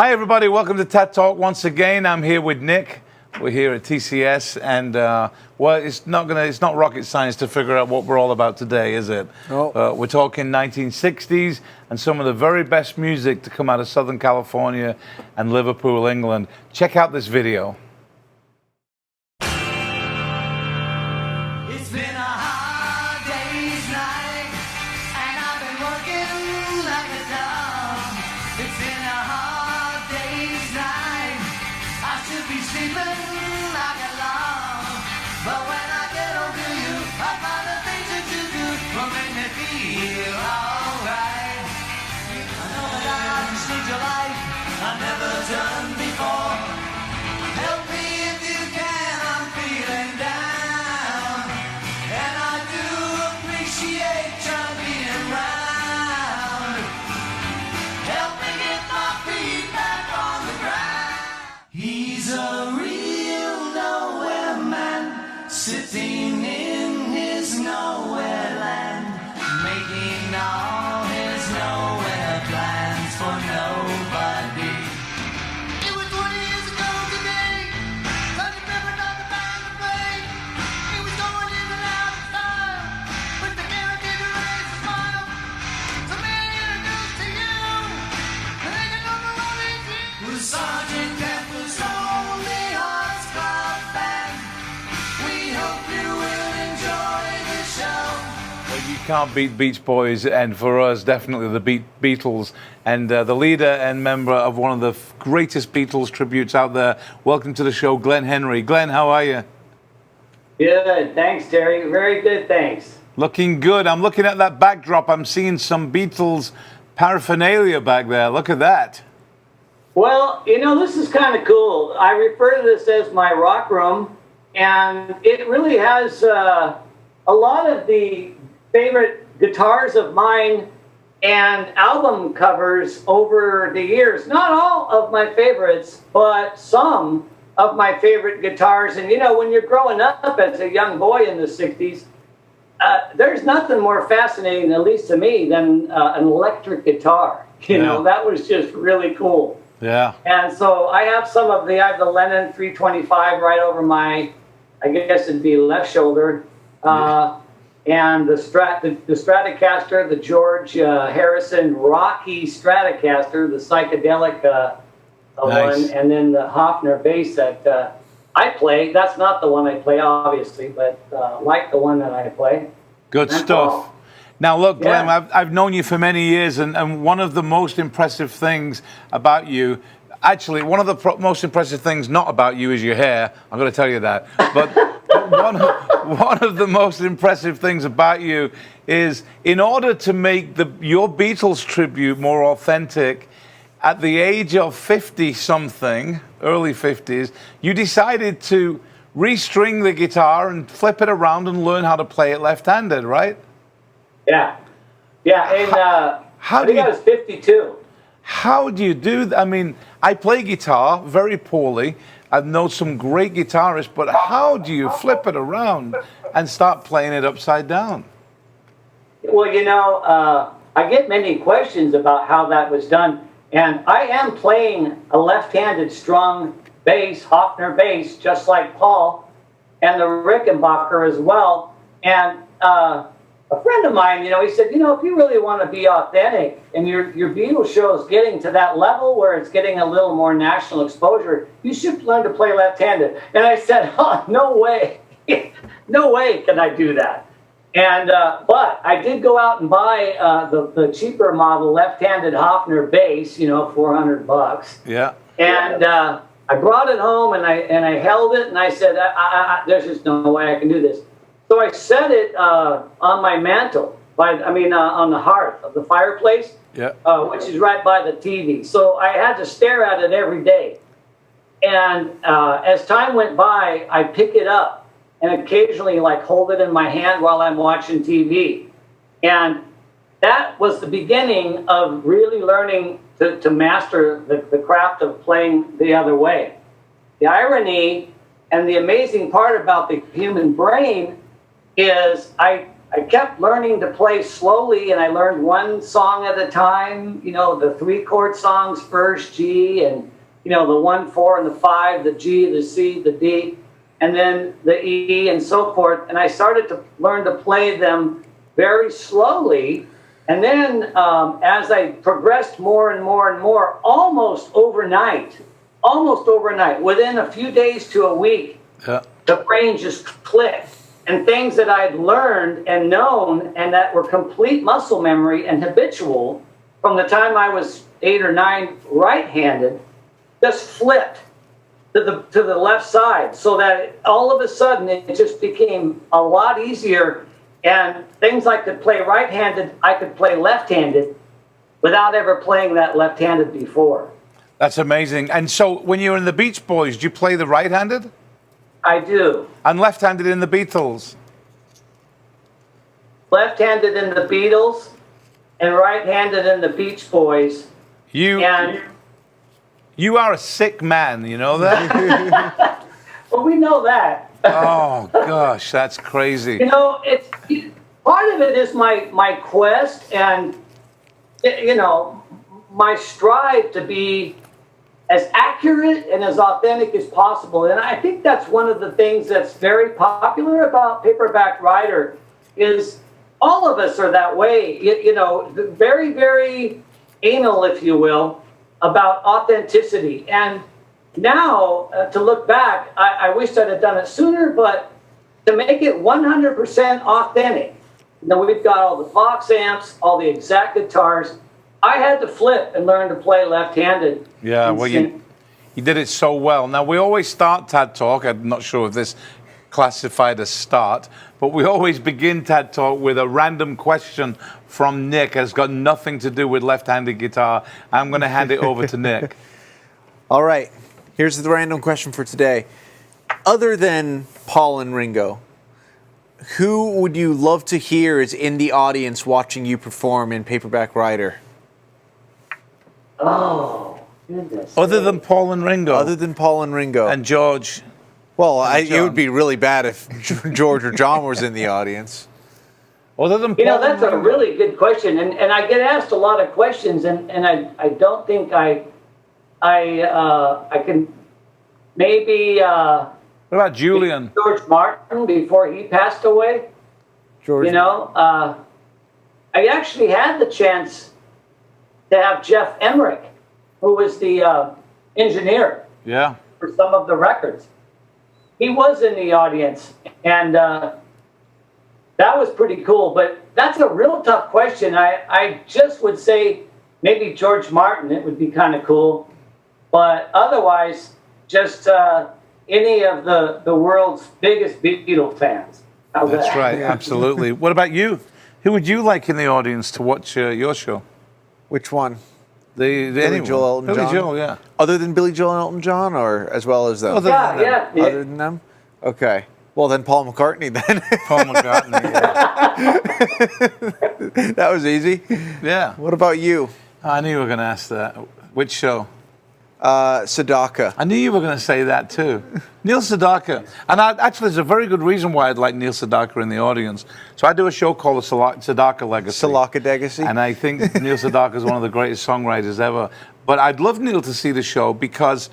Hi, everybody. Welcome to TADTalk once again. I'm here with Nick. We're here at TCS, and well, it's not rocket science to figure out what we're all about today, is it? No. We're talking 1960s and some of the very best music to come out of Southern California and Liverpool, England. Check out this video. It's been a hard day's night, and I've been working like a dog. It's been a hard day's night. I should be sleeping like a log, but when I get home to you, I find the things that you do will make me feel alright. I know that I've changed your life, I've never done before. Help me if you can, I'm feeling down. And I do appreciate your being around. Help me get my feet back on the ground. He's a real nowhere man, sitting in his nowhere land, making all his nowhere plans for nobody. It was 20 years ago today. Sergeant Pepper knocked about the play. He was going in and out of style, with the guarantee to raise a smile. So may I introduce to you the nigga number one is you. Was Sergeant Pepper's Lonely Hearts Club Band. We hope you will enjoy the show. Well, you can't beat Beach Boys, and for us, definitely the Beatles, and the leader and member of one of the greatest Beatles tributes out there. Welcome to the show, Glenn Henry. Glenn, how are you? Good, thanks, Terry. Very good, thanks. Looking good. I'm looking at that backdrop. I'm seeing some Beatles paraphernalia back there. Look at that. Well, you know, this is kind of cool. I refer to this as my rock room, and it really has a lot of the favorite guitars of mine and album covers over the years. Not all of my favorites, but some of my favorite guitars. And, you know, when you're growing up as a young boy in the 60s, there's nothing more fascinating, at least to me, than an electric guitar. You know, that was just really cool. Yeah. And so I have I have the Lennon 325 right over my, I guess it'd be left shoulder. And the Stratocaster, the George Harrison Rocky Stratocaster, the psychedelic one, and then the Hofner bass that I play. That's not the one I play, obviously, but like the one that I play. Good stuff. Now, look, Glenn, I've known you for many years, and one of the most impressive things about you, actually, one of the most impressive things not about you is your hair. I'm going to tell you that. But one of the most impressive things about you is, in order to make your Beatles tribute more authentic, at the age of 50-something, early 50s, you decided to restring the guitar and flip it around and learn how to play it left-handed, right? Yeah. And I think I was 52. How do you do that? I mean, I play guitar very poorly. I've known some great guitarists, but how do you flip it around and start playing it upside down? Well, you know, I get many questions about how that was done. And I am playing a left-handed strung bass, Hofner bass, just like Paul, and the Rickenbacker as well. And a friend of mine, you know, he said, you know, if you really want to be authentic and your Beatles show is getting to that level where it's getting a little more national exposure, you should learn to play left-handed. And I said, oh, no way. No way can I do that. And but I did go out and buy the cheaper model left-handed Hofner bass, you know, $400. Yeah. And I brought it home and I held it and I said, there's just no way I can do this. So I set it on my mantle, on the hearth of the fireplace, which is right by the TV. So I had to stare at it every day. And as time went by, I pick it up and occasionally like hold it in my hand while I'm watching TV. And that was the beginning of really learning to master the craft of playing the other way. The irony and the amazing part about the human brain is I I kept learning to play slowly, and I learned one song at a time. You know, the 3-chord songs first, G, and you know, the 1, 4, and the 5, the G, the C, the D, and then the E, and so forth. And I started to learn to play them very slowly. And then as I progressed more and more and more, almost overnight, within a few days to a week, the brain just clicked. And things that I'd learned and known and that were complete muscle memory and habitual from the time I was 8 or 9 right-handed just flipped to the left side, so that all of a sudden it just became a lot easier. And things I could play right-handed, I could play left-handed without ever playing that left-handed before. That's amazing. And so when you were in the Beach Boys, did you play the right-handed? I do. And left-handed in the Beatles? Left-handed in the Beatles and right-handed in the Beach Boys. You are a sick man, you know that? Well, we know that. Oh, gosh, that's crazy. You know, it's part of it is my quest and, you know, my strive to be as accurate and as authentic as possible. And I think that's one of the things that's very popular about Paperback Writer is all of us are that way, you know, very, very anal, if you will, about authenticity. And now, to look back, I wish I'd have done it sooner, but to make it 100% authentic, you know, we've got all the Vox amps, all the exact guitars. I had to flip and learn to play left-handed. Yeah, well, you did it so well. Now, we always start TADTalk. I'm not sure if this classified as start, but we always begin TADTalk with a random question from Nick. It's got nothing to do with left-handed guitar. I'm going to hand it over to Nick. All right. Here's the random question for today. Other than Paul and Ringo, who would you love to hear is in the audience watching you perform in Paperback Writer? Oh, goodness. Other than Paul and Ringo. Other than Paul and Ringo. And George. Well, it would be really bad if George or John was in the audience. Other than Paul, you know, that's a really good question. And I get asked a lot of questions, and I don't think I can maybe... what about Julian? George Martin before he passed away. George. You know, I actually had the chance to have Jeff Emmerich, who was the engineer for some of the records. He was in the audience, and that was pretty cool. But that's a real tough question. I just would say maybe George Martin. It would be kind of cool. But otherwise, just any of the world's biggest Beatle fans. That's right, absolutely. What about you? Who would you like in the audience to watch your show? Which one? Billy Joel, Elton John? Billy Joel, yeah. Other than Billy Joel and Elton John, or as well as them? Other than them? Okay. Well, then Paul McCartney, then. Paul McCartney, yeah. That was easy. Yeah. What about you? I knew you were going to ask that. Which show? Sedaka. I knew you were going to say that too. Neil Sedaka. And actually, there's a very good reason why I'd like Neil Sedaka in the audience. So I do a show called the Sedaka Legacy. Sedaka Legacy. And I think Neil Sedaka is one of the greatest songwriters ever. But I'd love Neil to see the show because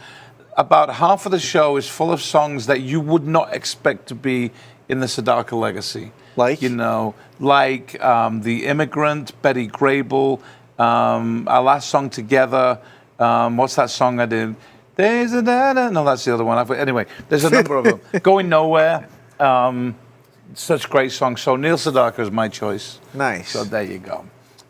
about half of the show is full of songs that you would not expect to be in the Sedaka Legacy. Like? You know, like The Immigrant, Betty Grable, our last song together. What's that song I did? There's a da-da. No, that's the other one. Anyway, there's a number of them. Going Nowhere. Such great songs. So Neil Sedaka is my choice. Nice. So there you go.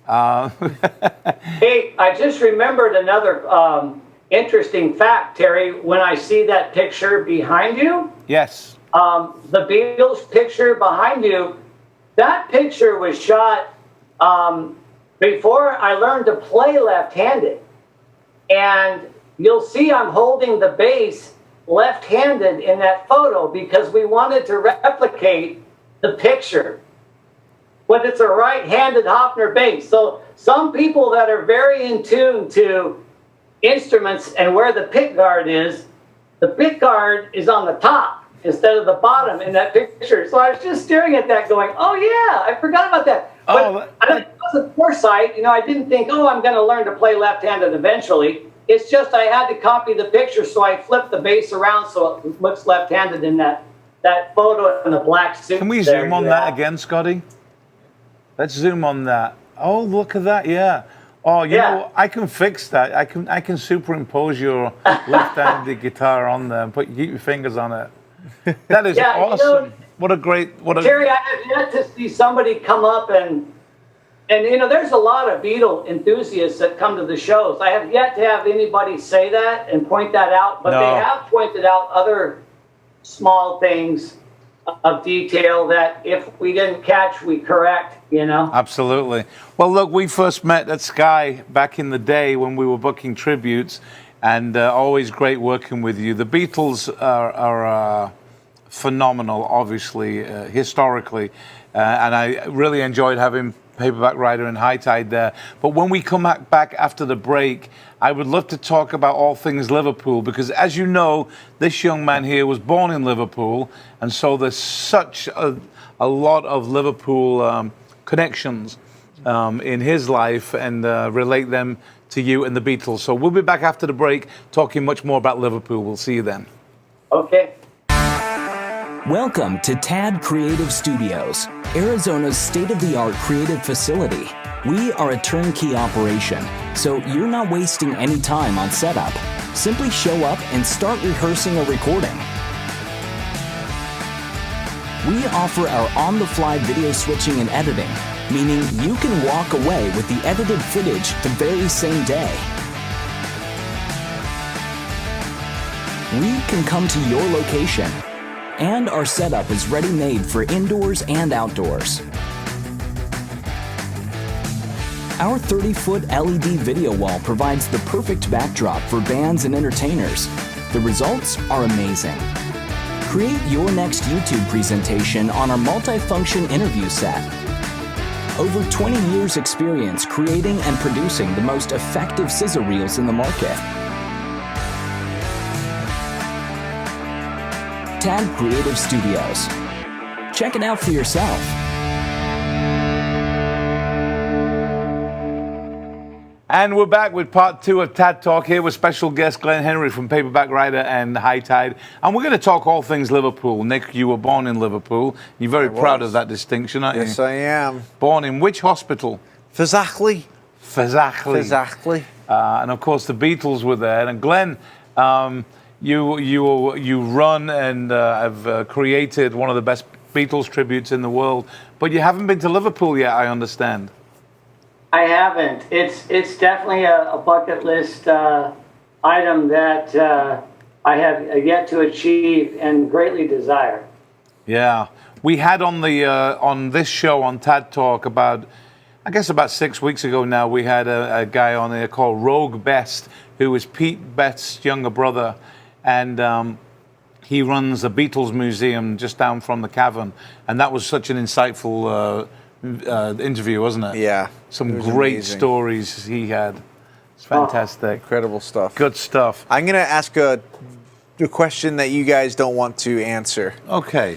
Hey, I just remembered another interesting fact, Terry. When I see that picture behind you, Yes. the Beatles picture behind you, that picture was shot before I learned to play left-handed. And you'll see I'm holding the bass left-handed in that photo because we wanted to replicate the picture. But it's a right-handed Hofner bass. So some people that are very in tune to instruments and where the pick guard is, the pick guard is on the top. instead of the bottom in that picture. So I was just staring at that going, oh yeah, I forgot about that. But it wasn't foresight. You know, I didn't think, oh, I'm going to learn to play left-handed eventually. It's just I had to copy the picture, so I flipped the bass around so it looks left-handed in that photo in the black suit. Can we zoom on that again, Scotty? Let's zoom on that. Oh, look at that, yeah. Oh, you know, I can fix that. I can superimpose your left-handed guitar on there and keep your fingers on it. That is awesome. You know, Terry, I have yet to see somebody come up and you know, there's a lot of Beatle enthusiasts that come to the shows. I have yet to have anybody say that and point that out, but they have pointed out other small things of detail that if we didn't catch, we correct, you know? Absolutely. Well, look, we first met at Sky back in the day when we were booking tributes, and always great working with you. The Beatles are phenomenal, obviously, historically, and I really enjoyed having Paperback Writer and High Tide there. But when we come back after the break, I would love to talk about all things Liverpool, because as you know, this young man here was born in Liverpool, and so there's such a lot of Liverpool connections in his life, and relate them to you and the Beatles. So we'll be back after the break talking much more about Liverpool. We'll see you then. Okay. Welcome to TAD Creative Studios, Arizona's state-of-the-art creative facility. We are a turnkey operation, so you're not wasting any time on setup. Simply show up and start rehearsing or recording. We offer our on-the-fly video switching and editing, meaning you can walk away with the edited footage the very same day. We can come to your location, and our setup is ready-made for indoors and outdoors. Our 30-foot LED video wall provides the perfect backdrop for bands and entertainers. The results are amazing. Create your next YouTube presentation on our multifunction interview set. Over 20 years experience creating and producing the most effective scissor reels in the market. TAD Creative Studios. Check it out for yourself. And we're back with part 2 of TAD Talk here with special guest Glenn Henry from Paperback Writer and High Tide. And we're going to talk all things Liverpool. Nick, you were born in Liverpool. You're very proud of that distinction, aren't you? Yes, I am. Born in which hospital? Fazakli. And of course the Beatles were there. And Glenn, you run and have created one of the best Beatles tributes in the world, but you haven't been to Liverpool yet, I understand. I haven't. It's definitely a bucket list item that I have yet to achieve and greatly desire. Yeah, we had on the on this show on TAD Talk about 6 weeks ago now. We had a guy on there called Rogue Best, who is Pete Best's younger brother, and he runs a Beatles museum just down from the Cavern, and that was such an insightful interview, wasn't it? Yeah. Some great amazing stories he had. It's fantastic. Incredible stuff. Good stuff. I'm going to ask a question that you guys don't want to answer. Okay.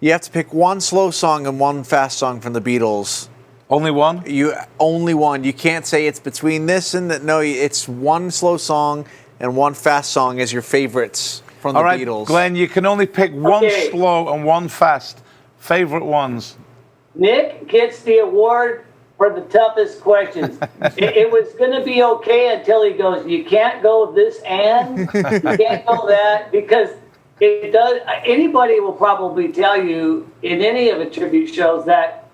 You have to pick one slow song and one fast song from the Beatles. Only one? Only one. You can't say it's between this and that. No, it's one slow song and one fast song as your favorites from the Beatles. All right, Glenn, you can only pick one slow and one fast. Favorite ones. Nick gets the award for the toughest questions. it was going to be okay until he goes, you can't go this and, you can't go that, because it does. Anybody will probably tell you in any of the tribute shows that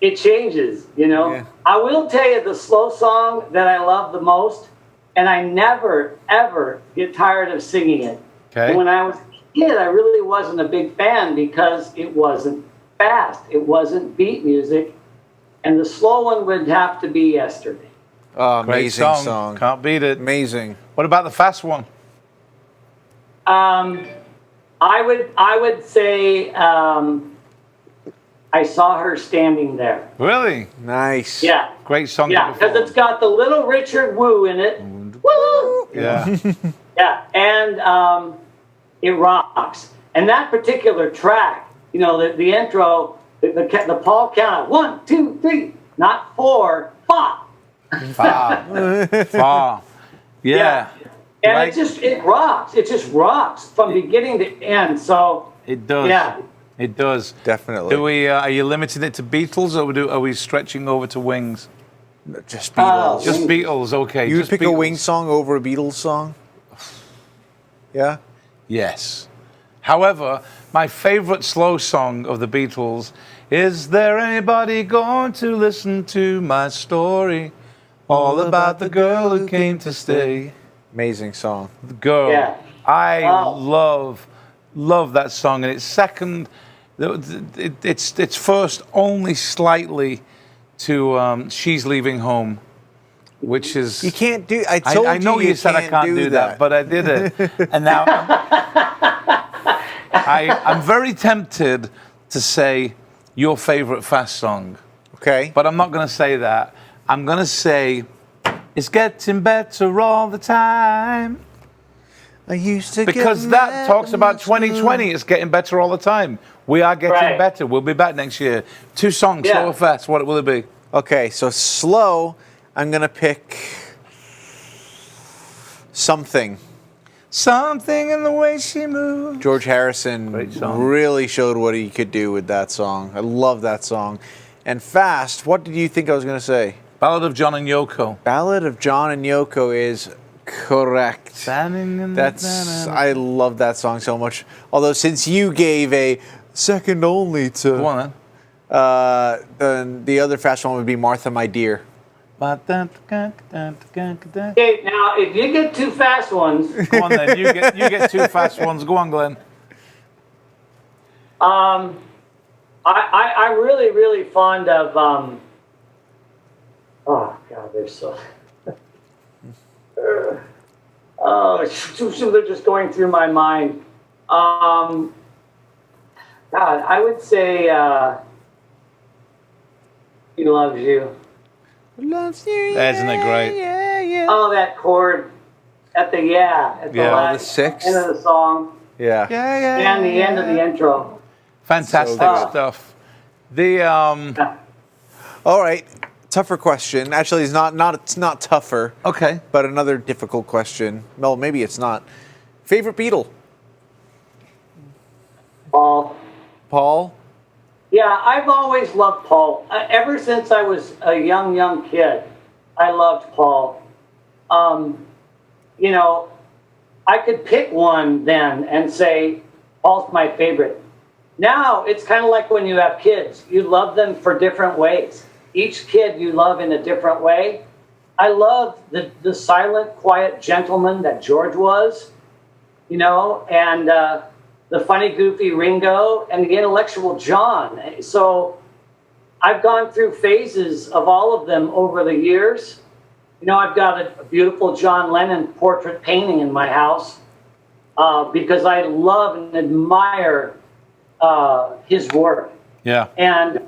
it changes, you know. Yeah. I will tell you the slow song that I love the most, and I never, ever get tired of singing it. Okay. When I was a kid, I really wasn't a big fan because it wasn't fast. It wasn't beat music. And the slow one would have to be Yesterday. Oh, amazing song. Can't beat it. Amazing. What about the fast one? I would say I Saw Her Standing There. Really? Nice. Yeah. Great song. Yeah, because it's got the Little Richard Woo in it. Woo! Yeah. Yeah, and it rocks. And that particular track, you know, the intro, the Paul count, 1, 2, 3, not 4, 5. Far. Yeah. And Like- it rocks. It just rocks from beginning to end. So It does. Yeah. It does. Definitely. Do we? Are you limiting it to Beatles, or are we stretching over to Wings? Just Beatles. Just Beatles, okay. you would just pick Beatles. a Wings song over a Beatles song? Yeah? Yes. However, my favorite slow song of the Beatles is "There Anybody Going to Listen to My Story? All about the girl who came to stay." Amazing song. The girl. Yeah. I Oh. love that song, and it's second. It's first only slightly to "She's Leaving Home," which is You can't do. I told I know you said I can't do that, but I did it, and now I'm very tempted to say your favorite Fast song, okay. but I'm not going to say that. I'm going to say it's getting better all the time, I used to because get that mad talks about and 2020. It's getting better all the time. We are getting Right. better. We'll be back next year. 2 songs, Yeah. slow or fast. What will it be? Okay, so slow. I'm gonna pick something. Something in the way she moves. George Harrison Great song. really showed what he could do with that song. I love that song. And fast. What did you think I was gonna say? Ballad of John and Yoko. Ballad of John and Yoko is correct. Standing in That's I love that song so much. Although since you gave a second only to Go on then. then the other fast one would be Martha, My Dear. Go Okay, now if you get 2 fast ones, on then. You get 2 fast ones. Go on, Glenn. I'm really fond of. Oh God, they're so. Oh, they're just going through my mind. God, I would say "He Loves You." Loves you. Isn't it great? Yeah, yeah. Oh, that chord at the at the Yeah, last the sixth. end of the song Yeah. and the end of the intro. Fantastic So good. stuff. The All right. Tougher question. Actually, it's not tougher, okay. but another difficult question. Well, maybe it's not. Favorite Beatle? Paul. Paul? Yeah, I've always loved Paul. Ever since I was a young kid, I loved Paul. You know, I could pick one then and say, Paul's my favorite. Now, it's kind of like when you have kids. You love them for different ways. Each kid you love in a different way. I love the silent, quiet gentleman that George was, you know, and the funny, goofy Ringo, and the intellectual John. So I've gone through phases of all of them over the years. You know, I've got a beautiful John Lennon portrait painting in my house because I love and admire his work. Yeah. And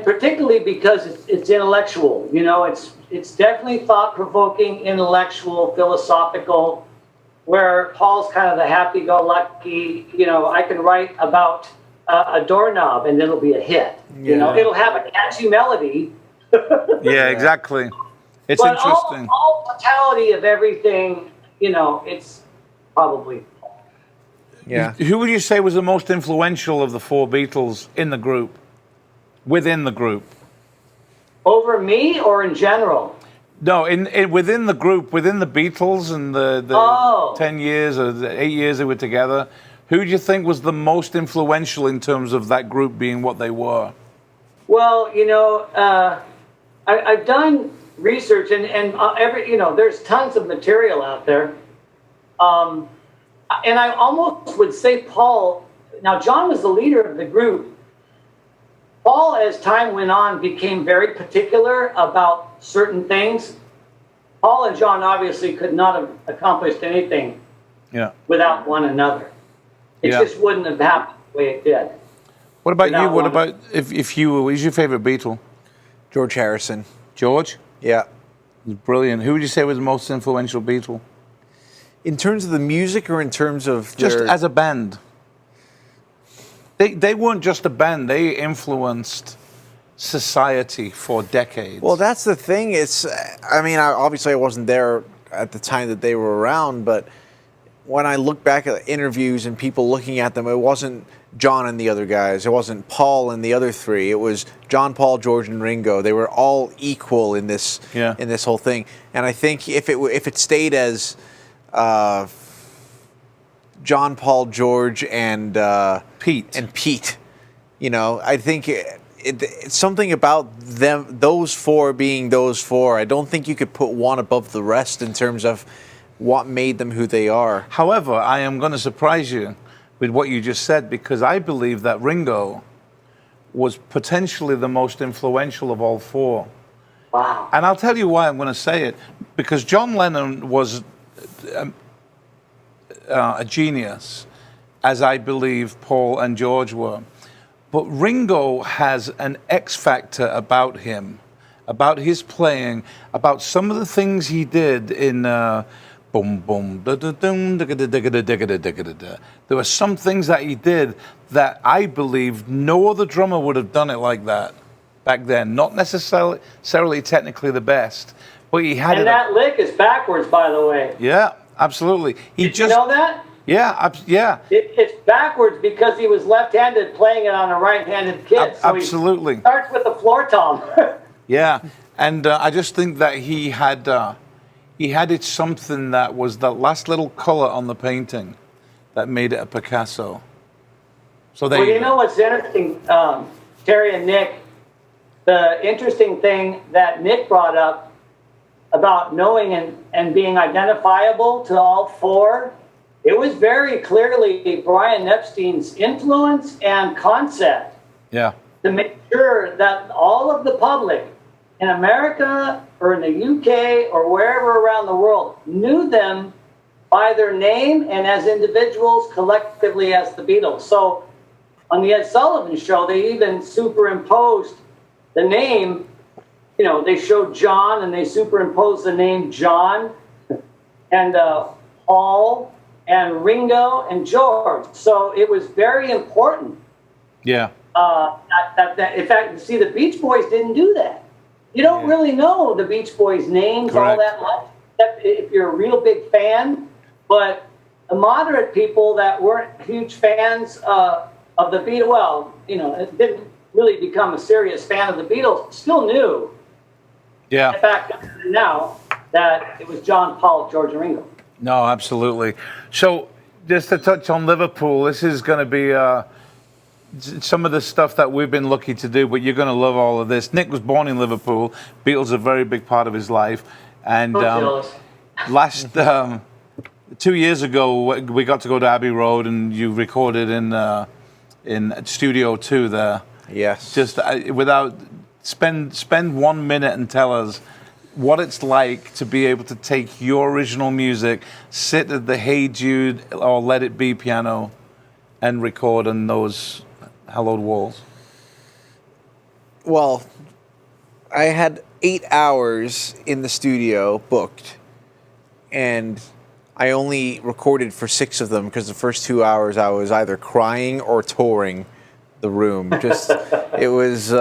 particularly because it's intellectual. You know, it's definitely thought-provoking, intellectual, philosophical, where Paul's kind of the happy-go-lucky, you know, I can write about a doorknob and it'll be a hit. You know, it'll have a catchy melody. Yeah, exactly. It's But interesting. all totality of everything, you know, it's probably Paul. Yeah. Who would you say was the most influential of the 4 Beatles in the group? Within the group? Over me or in general? No, within the group, within the Beatles and the Oh. 10 years or the 8 years they were together, who do you think was the most influential in terms of that group being what they were? Well, you know, I've done research and you know, there's tons of material out there. And I almost would say Paul, now John was the leader of the group. Paul, as time went on, became very particular about certain things. Paul and John obviously could not have accomplished anything Yeah. without one another. It Yeah. just wouldn't have happened the way it did. What about you? Without What one. about if you were, who's your favorite Beatle? George Harrison. George? Yeah. He's brilliant. Who would you say was the most influential Beatle? In terms of the music, or in terms of Just their... as a band. They weren't just a band. They influenced society for decades. Well, that's the thing. I mean, obviously I wasn't there at the time that they were around, but when I look back at interviews and people looking at them, it wasn't John and the other guys. It wasn't Paul and the other three. It was John, Paul, George, and Ringo. They were all equal in this whole thing. And I think if it stayed as John, Paul, George, and Pete, you know, I think it's something about them, those four being those four. I don't think you could put one above the rest in terms of what made them who they are. However, I am going to surprise you with what you just said, because I believe that Ringo was potentially the most influential of all four. Wow. And I'll tell you why I'm going to say it. Because John Lennon was a genius, as I believe Paul and George were. But Ringo has an X factor about him, about his playing, about some of the things he did in boom boom da da dum da da da da da da da da. There were some things that he did that I believe no other drummer would have done it like that back then. Not necessarily technically the best, but he had And that lick is backwards, by the way. Yeah, absolutely. Did you know that? Yeah, yeah. It's backwards because he was left-handed playing it on a right-handed kid. So absolutely. He starts with the floor tom. Yeah, and I just think that he had it something that was that last little color on the painting that made it a Picasso. So there you know what's interesting, Terry and Nick? The interesting thing that Nick brought up about knowing and being identifiable to all four, it was very clearly Brian Epstein's influence and concept. Yeah. To make sure that all of the public in America or in the UK or wherever around the world knew them by their name and as individuals, collectively as the Beatles. So on the Ed Sullivan Show, they even superimposed the name. You know, they showed John and they superimposed the name John and Paul and Ringo and George. So it was very important. Yeah. In fact, see, the Beach Boys didn't do that. You don't really know the Beach Boys' names all that much, if you're a real big fan. But the moderate people that weren't huge fans of the Beatles, well, you know, didn't really become a serious fan of the Beatles, still knew. Yeah. In fact, now that it was John, Paul, George, and Ringo. No, absolutely. So just to touch on Liverpool, this is going to be some of the stuff that we've been lucky to do, but you're going to love all of this. Nick was born in Liverpool. Beatles are a very big part of his life. And last 2 years ago, we got to go to Abbey Road, and you recorded in Studio 2 there. Yes. Just spend 1 minute and tell us what it's like to be able to take your original music, sit at the Hey Jude or Let It Be piano, and record on those hallowed walls. Well, I had 8 hours in the studio booked, and I only recorded for 6 of them because the first 2 hours I was either crying or touring the room. Just it was.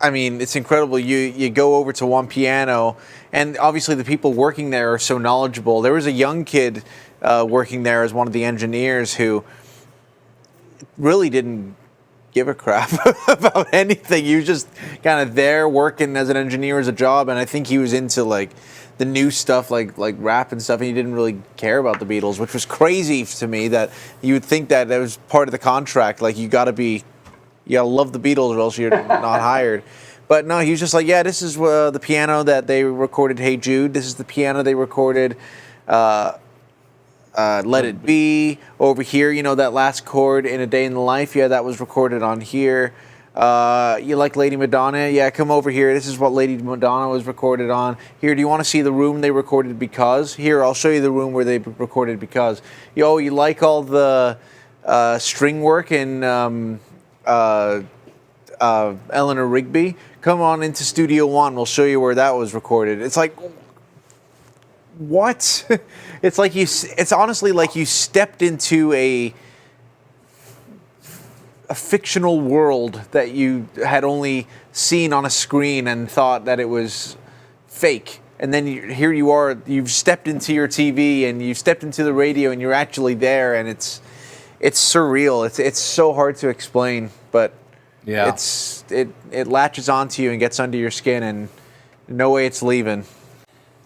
I mean, it's incredible. You go over to one piano, and obviously the people working there are so knowledgeable. There was a young kid working there as one of the engineers who really didn't give a crap about anything. He was just kind of there working as an engineer as a job, and I think he was into like the new stuff, like rap and stuff, and he didn't really care about the Beatles, which was crazy to me. That you would think that was part of the contract, like you gotta love the Beatles or else you're not hired. But no, he was just like, yeah, this is the piano that they recorded Hey Jude. This is the piano they recorded Let It Be. Over here, you know, that last chord in A Day in the Life, yeah, that was recorded on here. You like Lady Madonna? Yeah, come over here. This is what Lady Madonna was recorded on. Here, do you want to see the room they recorded Because? Here, I'll show you the room where they recorded Because. You like all the string work in Eleanor Rigby? Come on into Studio 1. We'll show you where that was recorded. It's like, what? It's like it's honestly like you stepped into a fictional world that you had only seen on a screen and thought that it was fake. And then here you are, you've stepped into your TV and you've stepped into the radio and you're actually there, and it's surreal. It's so hard to explain, but Yeah. it latches onto you and gets under your skin, and no way it's leaving.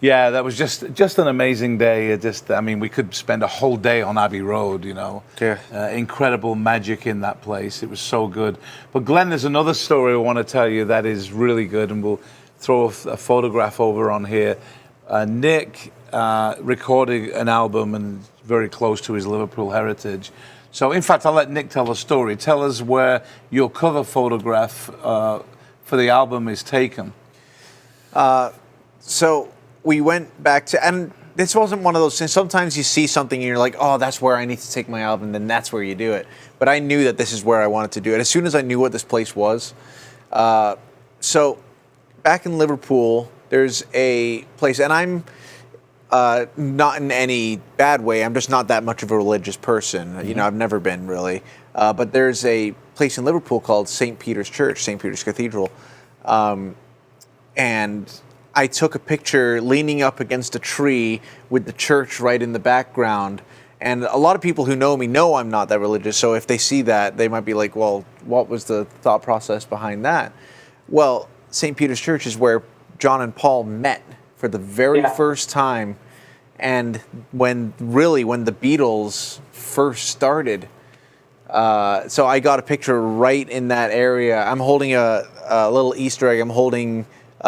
Yeah, that was just an amazing day. I mean, we could spend a whole day on Abbey Road, you know. Yeah. Incredible magic in that place. It was so good. But Glenn, there's another story I want to tell you that is really good, and we'll throw a photograph over on here. Nick recorded an album and very close to his Liverpool heritage. So, in fact, I'll let Nick tell the story. Tell us where your cover photograph for the album is taken. So we went back to, and this wasn't one of those things. Sometimes you see something and you're like, oh, that's where I need to take my album, then that's where you do it. But I knew that this is where I wanted to do it. As soon as I knew what this place was. So back in Liverpool, there's a place, and I'm not in any bad way. I'm just not that much of a religious person. Mm-hmm. You know, I've never been really. But there's a place in Liverpool called St. Peter's Church, St. Peter's Cathedral. And I took a picture leaning up against a tree with the church right in the background. And a lot of people who know me know I'm not that religious. So if they see that, they might be like, well, what was the thought process behind that? Well, St. Peter's Church is where John and Paul met for the very first time. And when the Beatles first started. So I got a picture right in that area. I'm holding a little Easter egg. I'm holding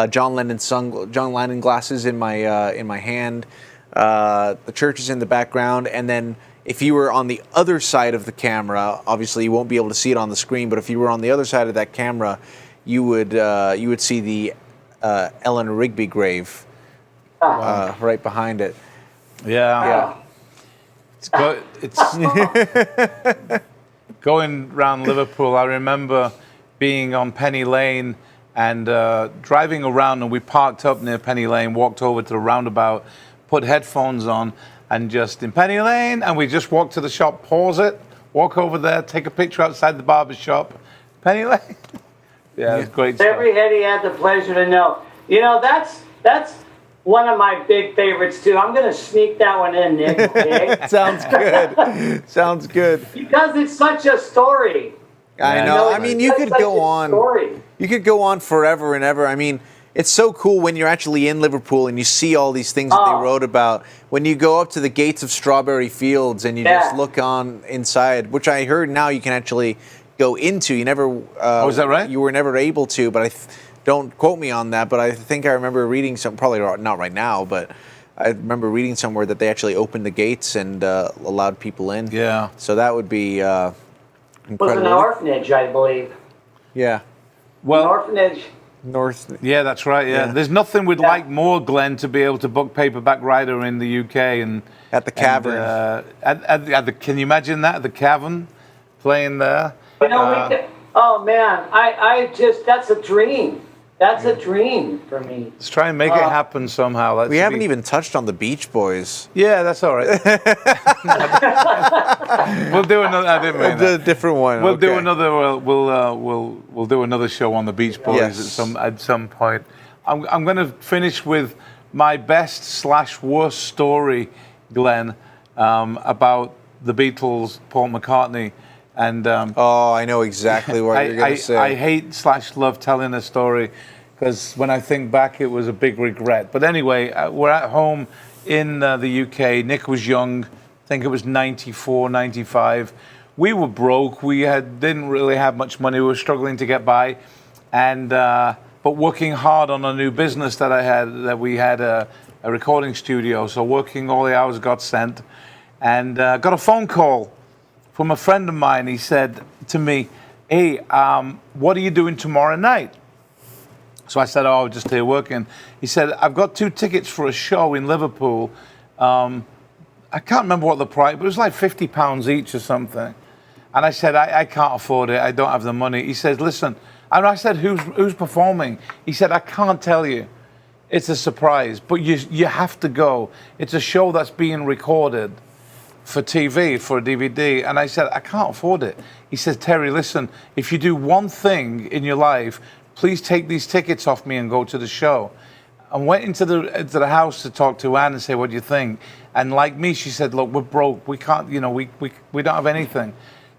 John Lennon glasses in my hand. The church is in the background, and then if you were on the other side of the camera, obviously you won't be able to see it on the screen. But if you were on the other side of that camera, you would see the Eleanor Rigby grave right behind it. Yeah. It's going around Liverpool. I remember being on Penny Lane and driving around, and we parked up near Penny Lane, walked over to the roundabout, put headphones on, and just in Penny Lane, and we just walked to the shop, pause it, walk over there, take a picture outside the barber shop. Penny Lane. Yeah, it's great stuff. Every head he had the pleasure to know. You know, that's one of my big favorites too. I'm going to sneak that one in, Nick. Okay? Sounds good. Sounds good. Because it's such a story. I know. I mean, you could go on. Story. You could go on forever and ever. I mean, it's so cool when you're actually in Liverpool and you see all these things that they wrote about. When you go up to the gates of Strawberry Fields and you just look on inside, which I heard now you can actually go into. You never. Oh, is that right? You were never able to, but don't quote me on that. But I think I remember reading some. Probably not right now, but I remember reading somewhere that they actually opened the gates and allowed people in. Yeah. So that would be incredible. It was an orphanage, I believe. Yeah. Well, an orphanage. North. Yeah, that's right. Yeah. There's nothing we'd like more, Glenn, to be able to book Paperback Writer in the UK and at the Cavern. And, can you imagine that? The Cavern, playing there. You know, oh man, I just that's a dream. That's a dream for me. Let's try and make it happen somehow. We haven't even touched on the Beach Boys. Yeah, that's all right. We'll do another. I didn't mean that. A different one. We'll do another. We'll do another show on the Beach Boys at some point. I'm going to finish with my best/worst story, Glenn, about the Beatles, Paul McCartney. And I know exactly what you're going to say. I hate/love telling a story because when I think back, it was a big regret. But anyway, we're at home in the UK. Nick was young. I think it was 94, 95. We were broke. We didn't really have much money. We were struggling to get by, and but working hard on a new business that we had a recording studio. So working all the hours got sent, and got a phone call from a friend of mine. He said to me, hey, what are you doing tomorrow night? So I said, oh, I'm just here working. He said, I've got 2 tickets for a show in Liverpool. I can't remember what the price, but it was like £50 each or something. And I said, I can't afford it. I don't have the money. He says, listen. And I said, who's performing? He said, I can't tell you. It's a surprise, but you have to go. It's a show that's being recorded for TV, for a DVD. And I said, I can't afford it. He says, Terry, listen, if you do one thing in your life, please take these tickets off me and go to the show. I went into the house to talk to Anne and say, what do you think? And like me, she said, look, we're broke. We can't, you know, we don't have anything.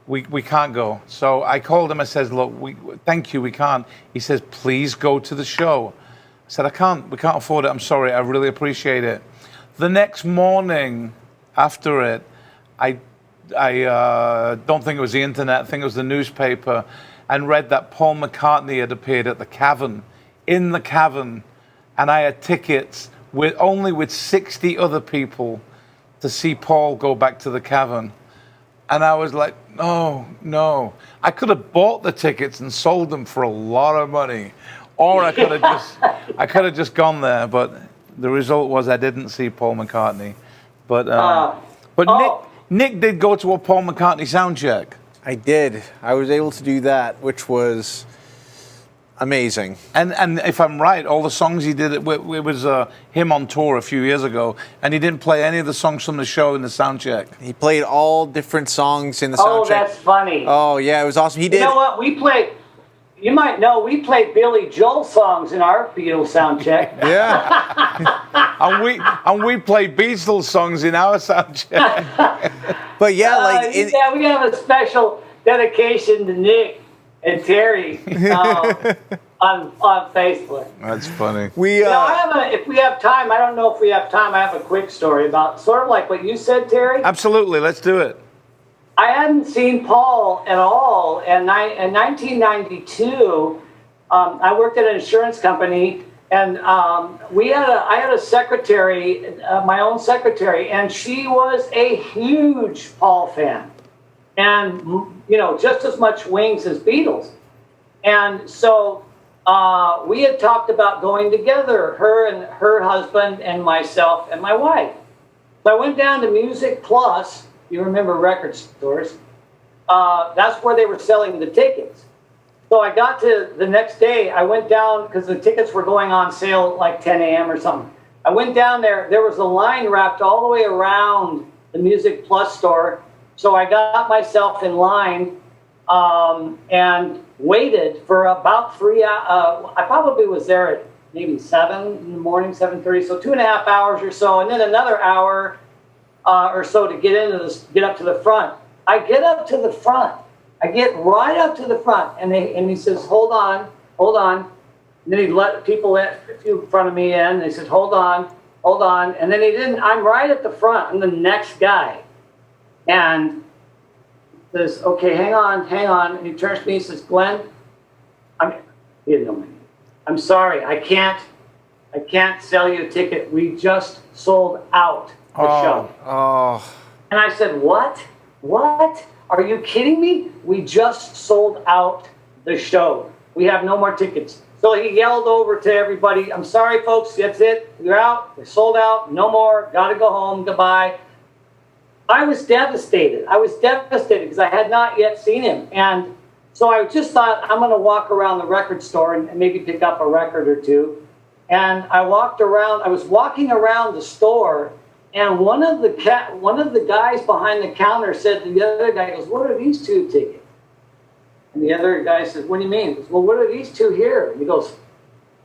We can't go. So I called him. I said, look, thank you, we can't. He says, please go to the show. I said, we can't afford it. I'm sorry. I really appreciate it. The next morning after it, I don't think it was the internet. I think it was the newspaper, and read that Paul McCartney had appeared at the Cavern, in the Cavern, and I had tickets with 60 other people to see Paul go back to the Cavern. And I was like, no. I could have bought the tickets and sold them for a lot of money. Or I could have just gone there, but the result was I didn't see Paul McCartney. But Nick did go to a Paul McCartney sound check. I did. I was able to do that, which was amazing. And if I'm right, all the songs he did, it was him on tour a few years ago, and he didn't play any of the songs from the show in the sound check. He played all different songs in the sound check. Oh, that's funny. Oh, yeah, it was awesome. He did. You know what? You might know, we played Billy Joel songs in our Beatles sound check. Yeah. and we play Beatles songs in our sound check. But yeah, we have a special dedication to Nick and Terry on Facebook. That's funny. If we have time, I don't know if we have time, I have a quick story about sort of like what you said, Terry. Absolutely, let's do it. I hadn't seen Paul at all, and in 1992, I worked at an insurance company, and I had a secretary, my own secretary, and she was a huge Paul fan, and just as much Wings as Beatles, and so we had talked about going together, her and her husband and myself and my wife. So I went down to Music Plus. You remember record stores. That's where they were selling the tickets. So I got to the next day, I went down, because the tickets were going on sale at like 10 a.m. or something. I went down there. There was a line wrapped all the way around the Music Plus store. So I got myself in line and waited for about 3 hours. I probably was there at maybe 7 in the morning, 7:30, so 2.5 hours or so, and then another hour or so to get up to the front. I get up to the front. I get right up to the front, and he says, hold on. And then he let people in front of me in. And he says, hold on. And then he didn't. I'm right at the front. I'm the next guy. And he says, okay, hang on. And he turns to me and says, Glenn, he didn't know my name. I'm sorry, I can't sell you a ticket. We just sold out the show. Oh. And I said, what? Are you kidding me? We just sold out the show. We have no more tickets. So he yelled over to everybody, I'm sorry, folks, that's it. You're out. We sold out. No more. Got to go home. Goodbye. I was devastated. Because I had not yet seen him. And so I just thought, I'm going to walk around the record store and maybe pick up a record or two. And I was walking around the store, and one of the guys behind the counter said to the other guy, goes, what are these two tickets? And the other guy says, what do you mean? He goes, well, what are these two here? And he goes,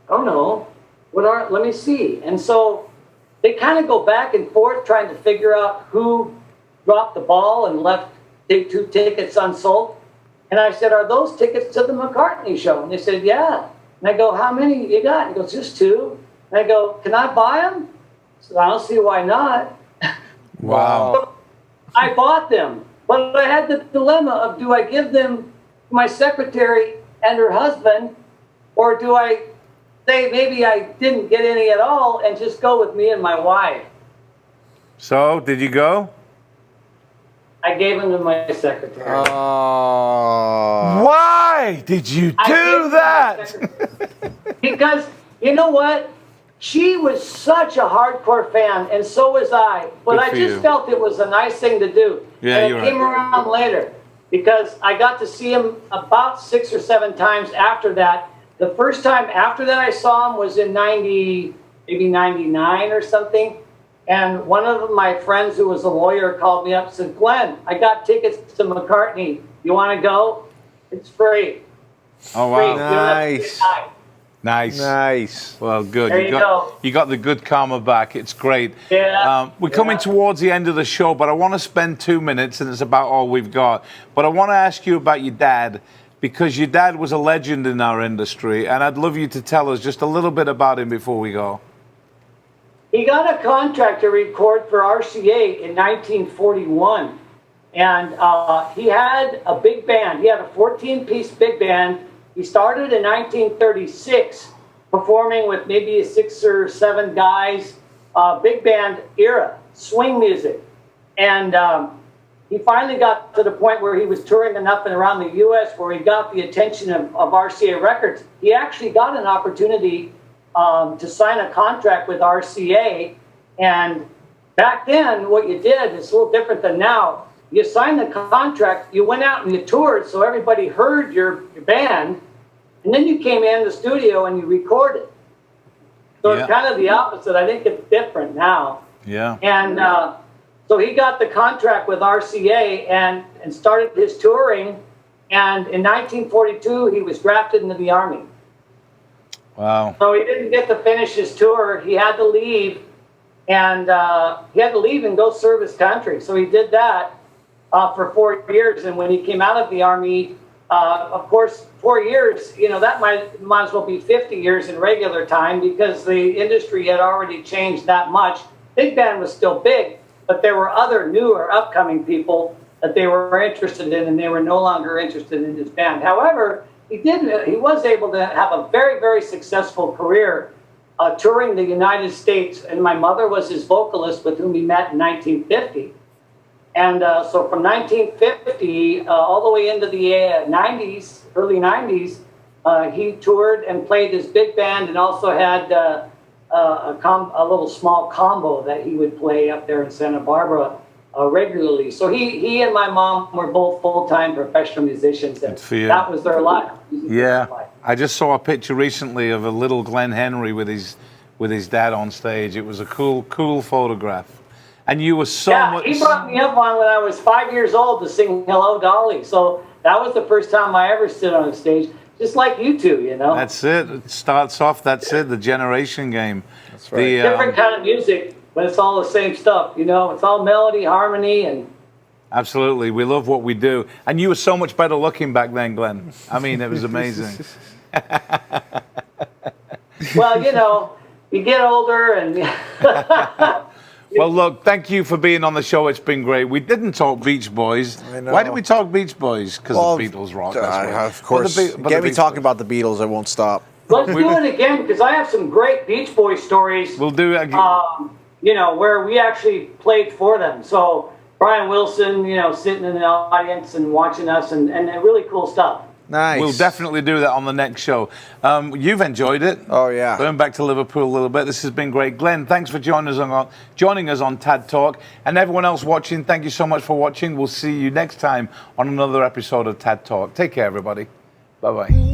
I don't know. Let me see. And so they kind of go back and forth trying to figure out who dropped the ball and left two tickets unsold. And I said, are those tickets to the McCartney show? And they said, yeah. And I go, how many you got? And he goes, just 2. And I go, can I buy them? So I don't see why not. Wow. So I bought them. But I had the dilemma of, do I give them to my secretary and her husband, or do I say maybe I didn't get any at all and just go with me and my wife? So, did you go? I gave them to my secretary. Why did you do that? Because, you know what? She was such a hardcore fan, and so was I. But I just felt it was a nice thing to do. Yeah, and it came around later, because I got to see him about 6 or 7 times after that. The first time after that I saw him was in 93 maybe 99 or something. And one of my friends who was a lawyer called me up and said, Glenn, I got tickets to McCartney. You want to go? It's free. Oh, Free. wow. You don't have to Nice. pay. Nice. Nice. Well, good. There you go. You got the good karma back. It's great. Yeah. We're coming towards the end of the show, but I want to spend 2 minutes, and it's about all we've got. But I want to ask you about your dad, because your dad was a legend in our industry, and I'd love you to tell us just a little bit about him before we go. He got a contract to record for RCA in 1941. And he had a big band. He had a 14-piece big band. He started in 1936, performing with maybe 6 or 7 guys, big band era, swing music. And he finally got to the point where he was touring enough and around the U.S. where he got the attention of RCA Records. He actually got an opportunity to sign a contract with RCA. And back then, what you did is a little different than now. You signed the contract, you went out and you toured so everybody heard your band, and then you came in the studio and you recorded. So It's kind of the opposite. I think it's different now. Yeah. And so he got the contract with RCA and started his touring. And in 1942, he was drafted into the Army. Wow. So he didn't get to finish his tour. He had to leave. And he had to leave and go serve his country. So he did that for 4 years. And when he came out of the Army, of course, 4 years, that might as well be 50 years in regular time because the industry had already changed that much. Big band was still big, but there were other newer upcoming people that they were interested in, and they were no longer interested in his band. However, he was able to have a very, very successful career touring the United States, and my mother was his vocalist with whom he met in 1950. And so from 1950 all the way into the 90s, early 90s, he toured and played his big band and also had a little small combo that he would play up there in Santa Barbara regularly. So he and my mom were both full-time professional musicians, and that was their life. Yeah, I just saw a picture recently of a little Glenn Henry with his dad on stage. It was a cool photograph. And you were so much... he brought me up on when I was 5 years old to sing Hello, Dolly. So that was the first time I ever stood on a stage, just like you two, That's it. It starts off, that's it, the generation game. That's right. Different kind of music, but it's all the same stuff, It's all melody, harmony, and... Absolutely. We love what we do. And you were so much better looking back then, Glenn. I mean, it was amazing. Well, you get older and... Well, look, thank you for being on the show. It's been great. We didn't talk Beach Boys. I know. Why did we talk Beach Boys? Because the Beatles rock. That's why. Of course. But Get me talking about the Beatles, I won't stop. Let's do it again, because I have some great Beach Boys stories. We'll do it again. Where we actually played for them. So Brian Wilson, sitting in the audience and watching us, and really cool stuff. Nice. We'll definitely do that on the next show. You've enjoyed it. Oh, yeah. Going back to Liverpool a little bit. This has been great. Glenn, thanks for joining us on TAD Talk. And everyone else watching, thank you so much for watching. We'll see you next time on another episode of TAD Talk. Take care, everybody. Bye-bye.